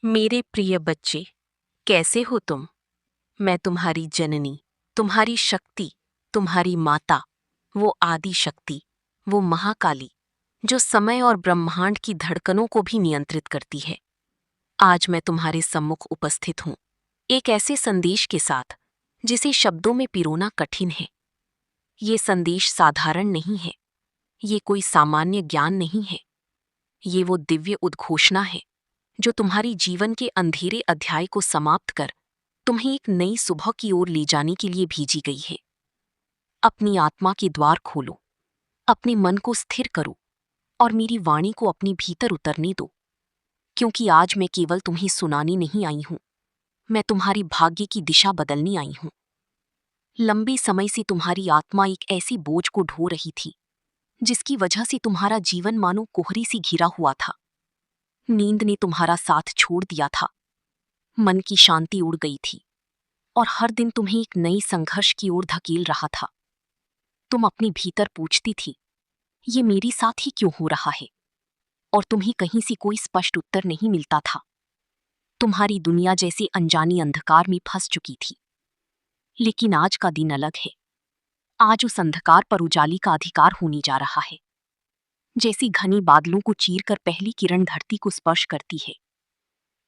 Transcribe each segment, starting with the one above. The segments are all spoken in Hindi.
मेरे प्रिय बच्चे, कैसे हो तुम? मैं तुम्हारी जननी, तुम्हारी शक्ति, तुम्हारी माता, वो आदि शक्ति, वो महाकाली, जो समय और ब्रह्मांड की धड़कनों को भी नियंत्रित करती है। आज मैं तुम्हारे सम्मुख उपस्थित हूँ, एक ऐसे संदेश के साथ, जिसे शब्दों में पिरोना कठिन है। ये संदेश साधारण नहीं है, ये कोई सामान्य ज्ञान नहीं है, ये वो दिव्य उद्घोषणा है, जो तुम्हारी जीवन के अंधेरे अध्याय को समाप्त कर तुम्हें एक नई सुबह की ओर ले जाने के लिए भेजी गई है। अपनी आत्मा के द्वार खोलो, अपने मन को स्थिर करो और मेरी वाणी को अपने भीतर उतरने दो, क्योंकि आज मैं केवल तुम्हें सुनाने नहीं आई हूं, मैं तुम्हारी भाग्य की दिशा बदलने आई हूं। लंबे समय से तुम्हारी आत्मा एक ऐसी बोझ को ढो रही थी, जिसकी वजह से तुम्हारा जीवन मानो कोहरे से घिरा हुआ था। नींद ने तुम्हारा साथ छोड़ दिया था, मन की शांति उड़ गई थी और हर दिन तुम्हें एक नई संघर्ष की ओर धकेल रहा था। तुम अपने भीतर पूछती थी, ये मेरे साथ ही क्यों हो रहा है? और तुम्हें कहीं से कोई स्पष्ट उत्तर नहीं मिलता था। तुम्हारी दुनिया जैसे अनजानी अंधकार में फंस चुकी थी। लेकिन आज का दिन अलग है। आज उस अंधकार पर उजाली का अधिकार होने जा रहा है। जैसे घने बादलों को चीरकर पहली किरण धरती को स्पर्श करती है,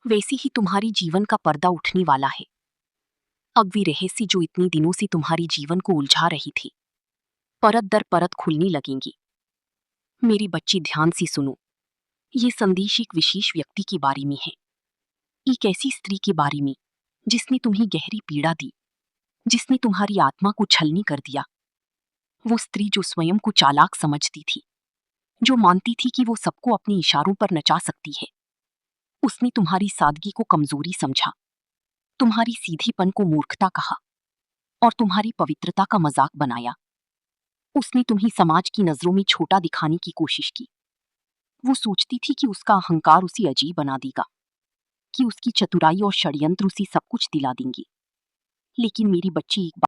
वैसे ही तुम्हारी जीवन का पर्दा उठने वाला है। अब वे रहस्य जो इतने दिनों से तुम्हारी जीवन को उलझा रही थी, परत दर परत खुलने लगेंगी। मेरी बच्ची, ध्यान से सुनो। ये संदेश एक विशेष व्यक्ति के बारे में है, एक ऐसी स्त्री के बारे में जिसने तुम्हें गहरी पीड़ा दी, जिसने तुम्हारी आत्मा को छलनी कर दिया। वो स्त्री जो स्वयं को चालाक समझती थी, जो मानती थी कि वो सबको अपने इशारों पर नचा सकती है। उसने तुम्हारी सादगी को कमजोरी समझा, तुम्हारी सीधेपन को मूर्खता कहा और तुम्हारी पवित्रता का मजाक बनाया। उसने तुम्हें समाज की नजरों में छोटा दिखाने की कोशिश की। वो सोचती थी कि उसका अहंकार उसे अजीब बना देगा, कि उसकी चतुराई और षड्यंत्र उसे सब कुछ दिला देंगे। लेकिन मेरी बच्ची, एक